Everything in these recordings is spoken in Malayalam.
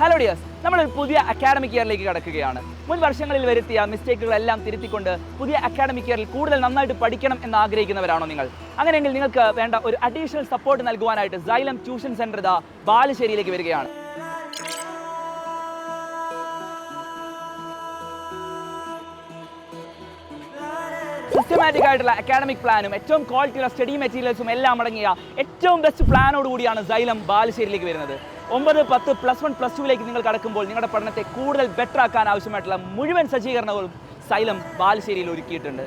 ഹലോ ഡിയേഴ്സ്, നമ്മളൊരു പുതിയ അക്കാഡമിക് ഇയറിലേക്ക് കടക്കുകയാണ്. മുൻ വർഷങ്ങളിൽ വരുത്തിയ മിസ്റ്റേക്കുകളെല്ലാം തിരുത്തിക്കൊണ്ട് പുതിയ അക്കാഡമിക് ഇയറിൽ കൂടുതൽ നന്നായിട്ട് പഠിക്കണം എന്ന് ആഗ്രഹിക്കുന്നവരാണോ നിങ്ങൾ? അങ്ങനെയെങ്കിൽ നിങ്ങൾക്ക് വേണ്ട ഒരു അഡീഷണൽ സപ്പോർട്ട് നൽകുവാനായിട്ട് സൈലം ട്യൂഷൻ സെന്റർ ബാലുശ്ശേരിയിലേക്ക് വരികയാണ്. സിസ്റ്റമാറ്റിക് ആയിട്ടുള്ള അക്കാഡമിക് പ്ലാനും ഏറ്റവും ക്വാളിറ്റിയുള്ള സ്റ്റഡി മെറ്റീരിയൽസും എല്ലാം അടങ്ങിയ ഏറ്റവും ബെസ്റ്റ് പ്ലാനോട് കൂടിയാണ് സൈലം ബാലുശ്ശേരിയിലേക്ക് വരുന്നത്. 9, 10, +1, +2ലേക്ക് നിങ്ങൾ കടക്കുമ്പോൾ നിങ്ങളുടെ പഠനത്തെ കൂടുതൽ ബെറ്റർ ആക്കാൻ ആവശ്യമായിട്ടുള്ള മുഴുവൻ സജ്ജീകരണങ്ങളും സൈലം ബാലുശ്ശേരിയിൽ ഒരുക്കിയിട്ടുണ്ട്.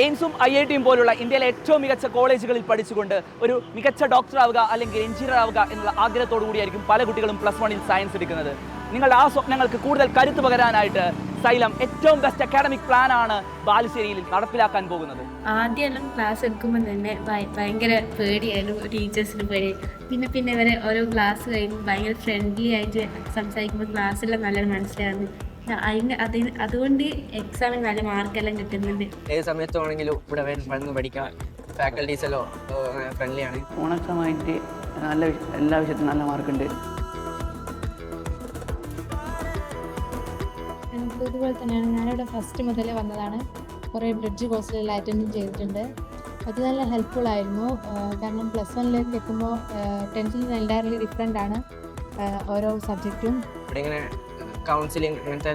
എയിംസും IITയും പോലുള്ള ഇന്ത്യയിലെ ഏറ്റവും മികച്ച കോളേജുകളിൽ പഠിച്ചുകൊണ്ട് ഒരു മികച്ച ഡോക്ടർ ആവുക അല്ലെങ്കിൽ എഞ്ചിനീയർ ആവുക എന്നുള്ള ആഗ്രഹത്തോടു കൂടിയായിരിക്കും പല കുട്ടികളും +1ൽ സയൻസ് എടുക്കുന്നത്. നിങ്ങളുടെ ആ സ്വപ്നങ്ങൾക്ക് കൂടുതൽ കരുത്ത് പകരാനായിട്ട് സൈലം ഏറ്റവും ബെസ്റ്റ് അക്കാഡമിക് പ്ലാൻ ആണ് ബാലുശ്ശേരിയിൽ നടപ്പിലാക്കാൻ പോകുന്നത്. ആദ്യമെല്ലാം ക്ലാസ് എടുക്കുമ്പോൾ തന്നെ ഭയങ്കര പേടിയായിരുന്നു, ടീച്ചേഴ്സിന് പേടി. പിന്നെ ഇവരെ ഓരോ ക്ലാസ് കഴിയുമ്പോൾ ഭയങ്കര ഫ്രണ്ട്ലി ആയിട്ട് സംസാരിക്കുമ്പോൾ ക്ലാസ്സെല്ലാം നല്ലൊരു മനസ്സിലായിരുന്നു. അതുകൊണ്ട് എക്സാമിന് നല്ല മാർക്കെല്ലാം കിട്ടുന്നുണ്ട്. ഏത് സമയത്താണെങ്കിലും ഇവിടെ വന്ന് പഠിക്കാൻ ഫാക്കൽറ്റീസ് എല്ലാം ഫ്രണ്ട്ലിയാണ്. ഓണക്സമായിട്ട് എല്ലാ വിഷയത്തിലും നല്ല മാർക്കുണ്ട്. ഇതുപോലെ തന്നെയാണ്, ഞാനിവിടെ ഫസ്റ്റ് മുതലേ വന്നതാണ്. കുറേ ബ്രിഡ്ജ് കോഴ്സിലെല്ലാം അറ്റൻഡ് ചെയ്തിട്ടുണ്ട്. അത് നല്ല ഹെൽപ്ഫുൾ ആയിരുന്നു. കാരണം +1ലേക്ക് എത്തുമ്പോൾ 10th എൻറ്റയർലി ഡിഫറെൻ്റ് ആണ് ഓരോ സബ്ജക്റ്റും. ഇവിടെ ഇങ്ങനെ കൗൺസിലിംഗ് അങ്ങനത്തെ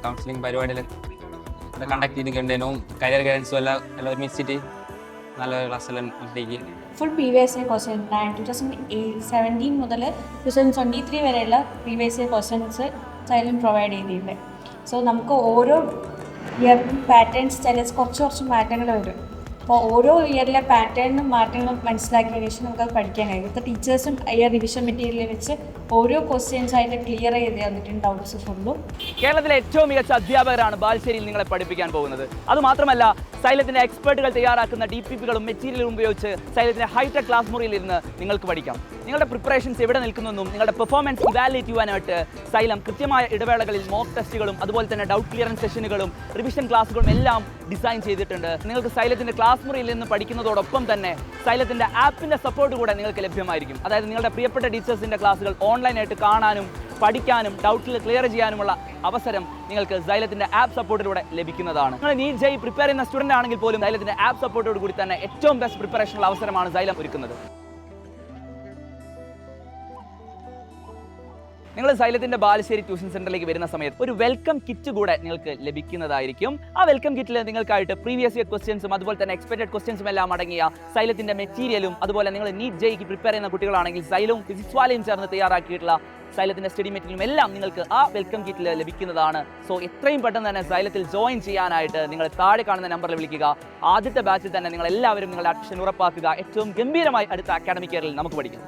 കൗൺസിലിംഗ് പരിപാടിയെല്ലാം കണ്ടക്ട് ചെയ്തിട്ടുണ്ടേനും കരിയർ ഗൈഡൻസും എല്ലാം ഒരുമിച്ചിട്ട് നല്ല ക്ലാസ്സെല്ലാം കിട്ടി. ഫുൾ പ്രീവിയസ് ഇയർ ക്വസ്റ്റ്യൻ 2017 മുതൽ 2023 വരെയുള്ള previous year questions xylem provide ചെയ്തിട്ടുണ്ട്. സോ നമുക്ക് ഓരോ ഇയറിലും പാറ്റേൺസ് കുറച്ച് മാറ്റങ്ങൾ വരും. അപ്പോൾ ഓരോ ഇയറിലെ പാറ്റേണും മാറ്റങ്ങളും മനസ്സിലാക്കിയതിനു ശേഷം നമുക്കത് പഠിക്കാൻ കഴിയും. ഇപ്പോൾ ടീച്ചേഴ്സും ഇയർ റിവിഷൻ മെറ്റീരിയൽ വെച്ച് ഓരോ ക്വസ്റ്റ്യൻസ് ആയിട്ട് ക്ലിയർ ചെയ്ത് തന്നിട്ടുണ്ട് ഡൗട്ട്സ് ഫുള്ളും. കേരളത്തിലെ ഏറ്റവും മികച്ച അധ്യാപകരാണ് ബാലുശ്ശേരിയിൽ നിങ്ങളെ പഠിപ്പിക്കാൻ പോകുന്നത്. അതുമാത്രമല്ല, സൈലത്തിന്റെ എക്സ്പേർട്ടുകൾ തയ്യാറാക്കുന്ന DPPകളും മെറ്റീരിയലും ഉപയോഗിച്ച് സൈലത്തിന്റെ ഹൈടെക് ക്ലാസ് മുറിയിൽ ഇരുന്ന് നിങ്ങൾക്ക് പഠിക്കാം. നിങ്ങളുടെ പ്രിപ്പറേഷൻസ് എവിടെ നിൽക്കുന്നെന്നും നിങ്ങളുടെ പെർഫോമൻസ് ഇവാലുവേറ്റ് ചെയ്യാനായിട്ട് സൈലം കൃത്യമായ ഇടവേളകളിൽ മോക്ക് ടെസ്റ്റുകളും അതുപോലെ തന്നെ ഡൗട്ട് ക്ലിയറൻസ് സെഷനുകളും റിവിഷൻ ക്ലാസ്സുകളും എല്ലാം ഡിസൈൻ ചെയ്തിട്ടുണ്ട്. നിങ്ങൾക്ക് സൈലത്തിന്റെ ക്ലാസ് മുറിയിൽ നിന്ന് പഠിക്കുന്നതോടൊപ്പം തന്നെ സൈലത്തിന്റെ ആപ്പിന്റെ സപ്പോർട്ട് കൂടെ നിങ്ങൾക്ക് ലഭ്യമായിരിക്കും. അതായത് നിങ്ങളുടെ പ്രിയപ്പെട്ട ടീച്ചേഴ്സിന്റെ ക്ലാസ്സുകൾ ഓൺലൈനായിട്ട് കാണാനും പഠിക്കാനും ഡൗട്ടിൽ ക്ലിയർ ചെയ്യാനുമുള്ള അവസരം നിങ്ങൾക്ക് സൈലത്തിന്റെ ആപ്പ് സപ്പോർട്ടിലൂടെ ലഭിക്കുന്നതാണ്. നിങ്ങൾ നീറ്റ് ജെഇ പ്രിപ്പയർ ചെയ്യുന്ന സ്റ്റുഡന്റ് ആണെങ്കിൽ പോലും സൈലത്തിന്റെ ആപ്പ് സപ്പോർട്ടോട് കൂടി തന്നെ ഏറ്റവും ബെസ്റ്റ് പ്രിപ്പറേഷനുള്ള അവസരമാണ് സൈലം ഒരുക്കുന്നത്. നിങ്ങൾ സൈലത്തിന്റെ ബാലുശ്ശേരി ട്യൂഷൻ സെന്ററിലേക്ക് വരുന്ന സമയത്ത് ഒരു വെൽക്കം കിറ്റ് കൂടെ നിങ്ങൾക്ക് ലഭിക്കുന്നതായിരിക്കും. ആ വെൽക്കം കിറ്റിൽ നിങ്ങൾക്കായിട്ട് പ്രീവിയസ് ഇയർ ക്വസ്റ്റ്യൻസും അതുപോലെ തന്നെ എക്സ്പെക്റ്റഡ് ക്വസ്റ്റ്യൻസും എല്ലാം അടങ്ങിയ സൈലത്തിന്റെ മെറ്റീരിയലും അതുപോലെ നിങ്ങൾ നീറ്റ് ജെഇക്ക് പ്രിപ്പയർ ചെയ്യുന്ന കുട്ടികളാണെങ്കിൽ സൈലവും ഫിസിക്സ് വാലയും ചേർന്ന് തയ്യാറാക്കിയിട്ടുള്ള സൈലത്തിന്റെ സ്റ്റഡി മെറ്റീരിയലും എല്ലാം നിങ്ങൾക്ക് ആ വെൽക്കം കിറ്റിൽ ലഭിക്കുന്നതാണ്. സോ എത്രയും പെട്ടെന്ന് തന്നെ സൈലത്തിൽ ജോയിൻ ചെയ്യാനായിട്ട് നിങ്ങൾ താഴെ കാണുന്ന നമ്പറിൽ വിളിക്കുക. ആദ്യത്തെ ബാച്ചിൽ തന്നെ നിങ്ങൾ എല്ലാവരും നിങ്ങളുടെ അഡ്മിഷൻ ഉറപ്പാക്കുക. ഏറ്റവും ഗംഭീരമായി അടുത്ത അക്കാഡമിക് ഇയറിൽ നമുക്ക് പഠിക്കാം.